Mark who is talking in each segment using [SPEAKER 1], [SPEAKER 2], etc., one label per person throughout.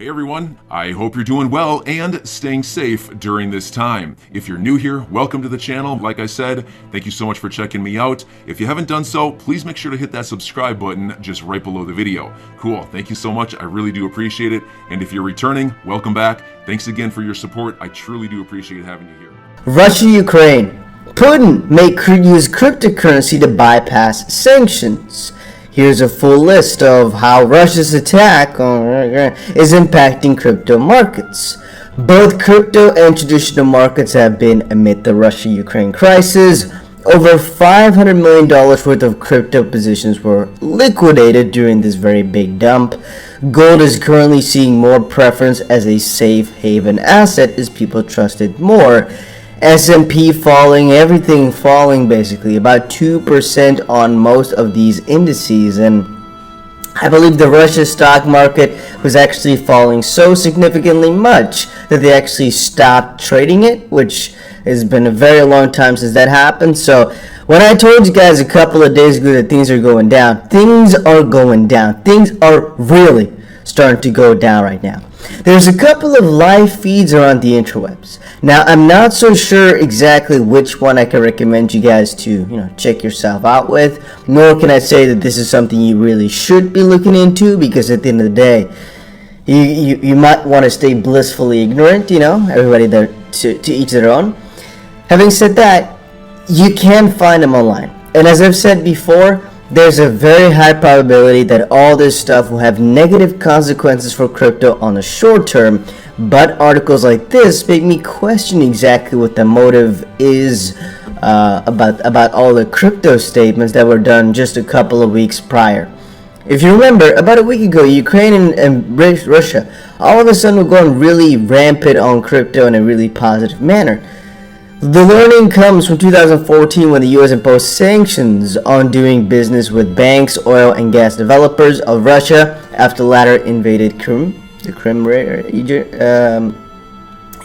[SPEAKER 1] Hey everyone, I hope you're doing well and staying safe during this time. If you're new here, welcome to the channel. Like I said, thank you so much for checking me out. If you haven't done so, please make sure to hit that subscribe button just right below the video. Cool, thank you so much. I really do appreciate it. And if you're returning, welcome back. Thanks again for your support. I truly do appreciate having you here.
[SPEAKER 2] Russia, Ukraine. Putin may use cryptocurrency to bypass sanctions. Here's a full list of how Russia's attack is impacting crypto markets. Both crypto and traditional markets have been amid the Russia-Ukraine crisis. Over $500 million worth of crypto positions were liquidated during this very big dump. Gold is currently seeing more preference as a safe haven asset as people trust it more. S&P falling, everything falling basically, about 2% on most of these indices. And I believe the Russia stock market was actually falling so significantly much that they actually stopped trading it, which has been a very long time since that happened. So when I told you guys a couple of days ago that things are going down, things are going down. Things are really starting to go down right now. There's a couple of live feeds around the interwebs. Now, I'm not so sure exactly which one I can recommend you guys to, check yourself out with, nor can I say that this is something you really should be looking into, because at the end of the day, you might want to stay blissfully ignorant, everybody there to each their own. Having said that, you can find them online. And as I've said before, there's a very high probability that all this stuff will have negative consequences for crypto on the short term, but articles like this make me question exactly what the motive is about all the crypto statements that were done just a couple of weeks prior. If you remember, about a week ago, Ukraine and Russia all of a sudden were going really rampant on crypto in a really positive manner. The learning comes from 2014 when the U.S. imposed sanctions on doing business with banks, oil, and gas developers of Russia after the latter invaded the Crimea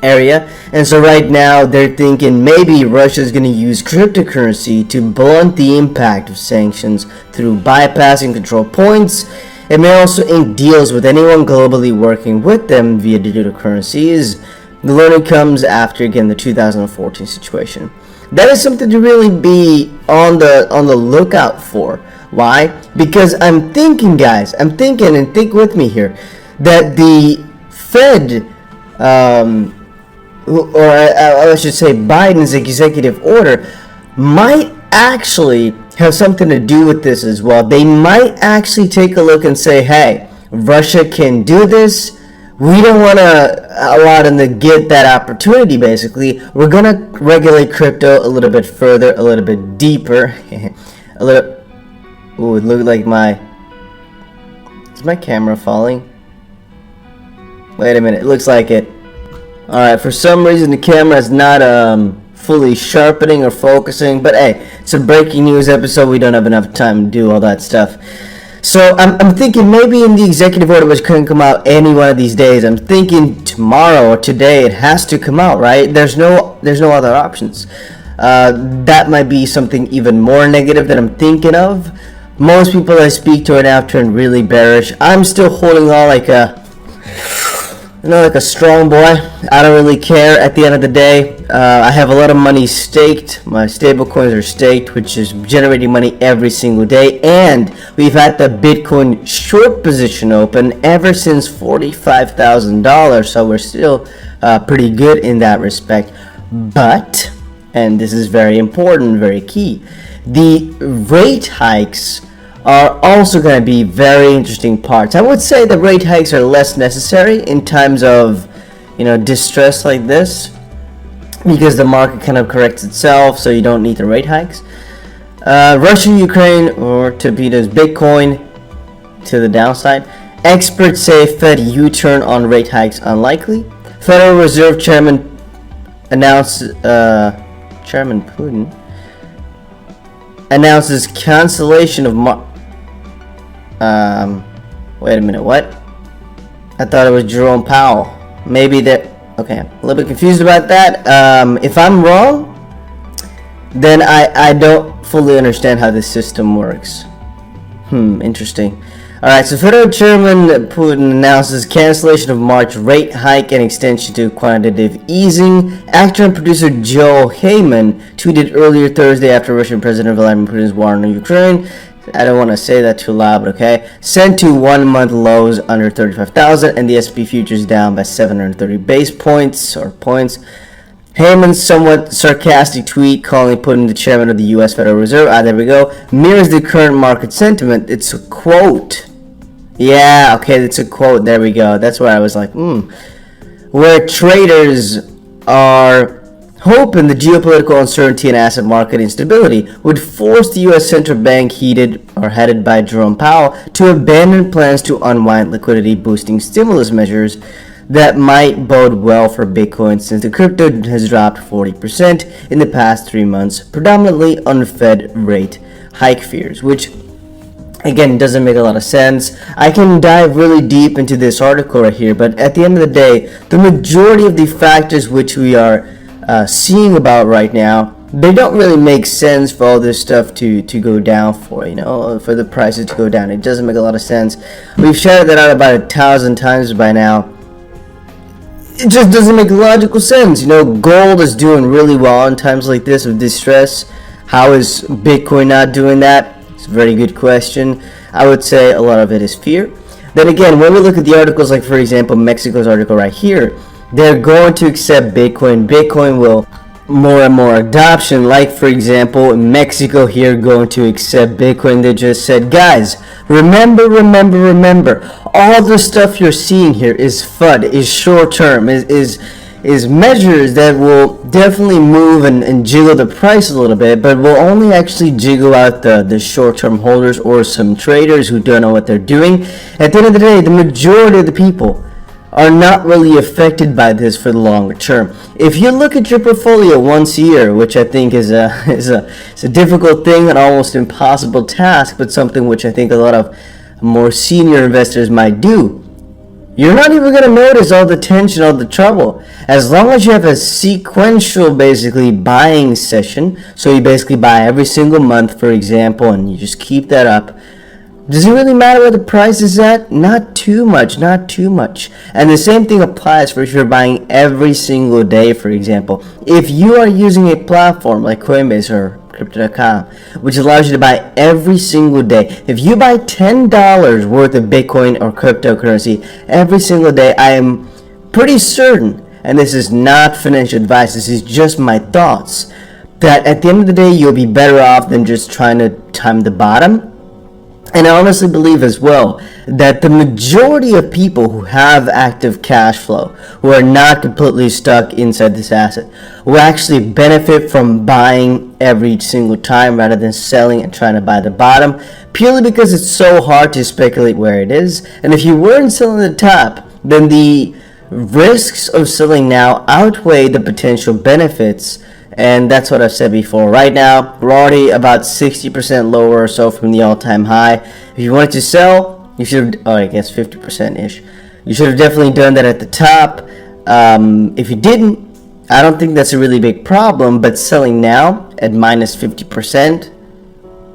[SPEAKER 2] area. And so right now they're thinking maybe Russia's going to use cryptocurrency to blunt the impact of sanctions through bypassing control points. It may also ink deals with anyone globally working with them via digital currencies. The learning comes after, again, the 2014 situation. That is something to really be on the lookout for. Why? Because I'm thinking, guys, and think with me here, that the Fed, or I should say Biden's executive order, might actually have something to do with this as well. They might actually take a look and say, hey, Russia can do this. We don't want to allow them to get that opportunity, basically. We're going to regulate crypto a little bit further, a little bit deeper. Ooh, it looked like is my camera falling? Wait a minute, it looks like it. Alright, for some reason the camera is not fully sharpening or focusing. But hey, it's a breaking news episode. We don't have enough time to do all that stuff. So I'm thinking maybe in the executive order, which couldn't come out any one of these days, I'm thinking tomorrow or today it has to come out, right? There's no other options. That might be something even more negative that I'm thinking of. Most people I speak to right now turn really bearish. I'm still holding on like a strong boy. I don't really care at the end of the day. I have a lot of money staked. My stable coins are staked, which is generating money every single day. And we've had the Bitcoin short position open ever since $45,000. So we're still pretty good in that respect. But, and this is very important, very key, the rate hikes are also going to be very interesting parts. I would say the rate hikes are less necessary in times of, distress like this, because the market kind of corrects itself, so you don't need the rate hikes. Russia, Ukraine, or to beat us, Bitcoin to the downside. Experts say Fed U-turn on rate hikes unlikely. Federal Reserve Chairman announced, Chairman Putin announces cancellation of wait a minute, what? I thought it was Jerome Powell. Maybe that, okay, I'm a little bit confused about that. If I'm wrong, then I don't fully understand how this system works. Interesting. Alright, so Federal Chairman Putin announces cancellation of March rate hike and extension to quantitative easing. Actor and producer Joe Heyman tweeted earlier Thursday after Russian President Vladimir Putin's war on Ukraine. I don't want to say that too loud, but okay. Sent to 1 month lows under 35,000 and the S&P futures down by 730 base points or points. Heyman's somewhat sarcastic tweet calling Putin the chairman of the U.S. Federal Reserve, there we go, mirrors the current market sentiment. It's a quote. Yeah, okay, it's a quote. There we go. That's where I was like, Where traders are hoping the geopolitical uncertainty and asset market instability would force the U.S. Central Bank, headed by Jerome Powell, to abandon plans to unwind liquidity-boosting stimulus measures that might bode well for Bitcoin, since the crypto has dropped 40% in the past 3 months, predominantly on Fed rate hike fears, which again doesn't make a lot of sense. I can dive really deep into this article right here, but at the end of the day, the majority of the factors which we are seeing about right now, they don't really make sense for all this stuff to go down for the prices to go down. It doesn't make a lot of sense. We've shouted that out about 1,000 times by now. It just doesn't make logical sense. Gold is doing really well in times like this of distress. How is Bitcoin not doing that? It's a very good question. I would say a lot of it is fear. Then again, when we look at the articles, like for example, Mexico's article right here, they're going to accept Bitcoin. Bitcoin will more and more adoption. Like for example, Mexico here going to accept Bitcoin. They just said, guys, remember, all the stuff you're seeing here is FUD, is short term, is measures that will definitely move and jiggle the price a little bit, but will only actually jiggle out the short term holders or some traders who don't know what they're doing. At the end of the day, the majority of the people are not really affected by this for the longer term. If you look at your portfolio once a year, which I think is a difficult thing, an almost impossible task, but something which I think a lot of more senior investors might do, you're not even going to notice all the tension, all the trouble. As long as you have a sequential, basically, buying session, so you basically buy every single month, for example, and you just keep that up, does it really matter where the price is at? Not too much. And the same thing applies for if you're buying every single day, for example. If you are using a platform like Coinbase or Crypto.com, which allows you to buy every single day, if you buy $10 worth of Bitcoin or cryptocurrency every single day, I am pretty certain, and this is not financial advice, this is just my thoughts, that at the end of the day, you'll be better off than just trying to time the bottom. And I honestly believe as well that the majority of people who have active cash flow, who are not completely stuck inside this asset, will actually benefit from buying every single time rather than selling and trying to buy the bottom, purely because it's so hard to speculate where it is. And if you weren't selling the top, then the risks of selling now outweigh the potential benefits. And that's what I've said before. Right now, we're already about 60% lower or so from the all-time high. If you wanted to sell, you should have, I guess 50%-ish. You should have definitely done that at the top. If you didn't, I don't think that's a really big problem. But selling now at minus 50%,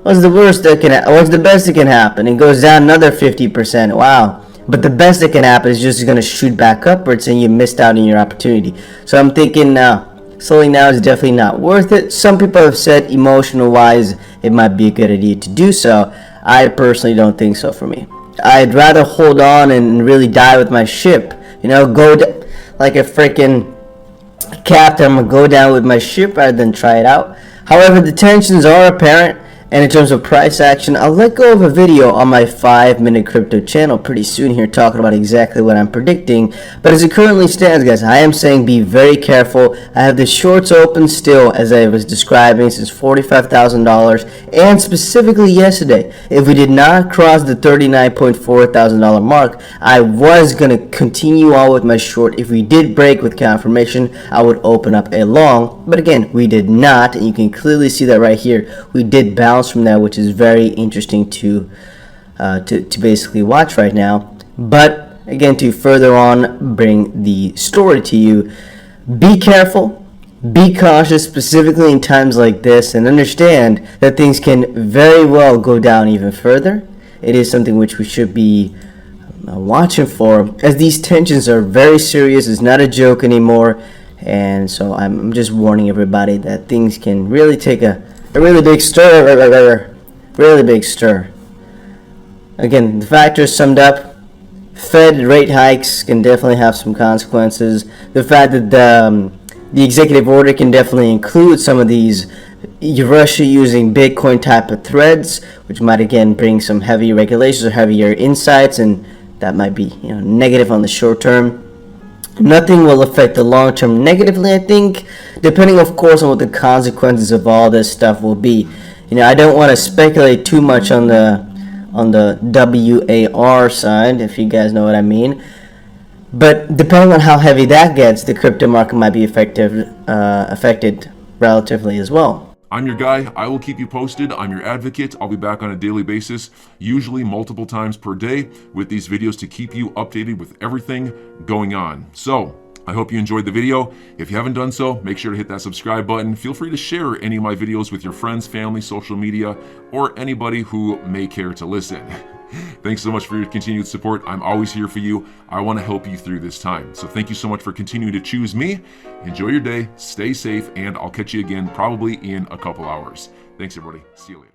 [SPEAKER 2] what's the worst that can? What's the best that can happen? It goes down another 50%. Wow. But the best that can happen is just going to shoot back upwards, and you missed out on your opportunity. So I'm thinking now. Selling now is definitely not worth it. Some people have said emotional wise it might be a good idea to do so. I personally don't think so for me. I'd rather hold on and really die with my ship. Go like a freaking captain. I'm going to go down with my ship rather than try it out. However, the tensions are apparent. And in terms of price action, I'll let go of a video on my 5-minute crypto channel pretty soon here talking about exactly what I'm predicting. But as it currently stands, guys, I am saying be very careful. I have the shorts open still, as I was describing, since $45,000. And specifically yesterday, if we did not cross the $39.4 thousand mark, I was going to continue on with my short. If we did break with confirmation, I would open up a long. But again, we did not. And you can clearly see that right here. We did bounce from that, which is very interesting to basically watch right now. But again, to further on bring the story to you, be careful, be cautious, specifically in times like this, and understand that things can very well go down even further. it is something which we should be watching for, as these tensions are very serious. It's not a joke anymore, and so I'm just warning everybody that things can really take a really big stir, really big stir. Again, the factors summed up: Fed rate hikes can definitely have some consequences. The fact that the executive order can definitely include some of these Russia using Bitcoin type of threads, which might again bring some heavy regulations or heavier insights, and that might be negative on the short term. Nothing will affect the long term negatively, I think, depending of course on what the consequences of all this stuff will be. I don't want to speculate too much on the WAR side, if you guys know what I mean. But depending on how heavy that gets, the crypto market might be affected relatively as well.
[SPEAKER 1] I'm your guy. I will keep you posted. I'm your advocate. I'll be back on a daily basis, usually multiple times per day, with these videos to keep you updated with everything going on. So I hope you enjoyed the video. If you haven't done so, make sure to hit that subscribe button. Feel free to share any of my videos with your friends, family, social media, or anybody who may care to listen. Thanks so much for your continued support. I'm always here for you. I want to help you through this time. So thank you so much for continuing to choose me. Enjoy your day, stay safe, and I'll catch you again probably in a couple hours. Thanks, everybody. See you later.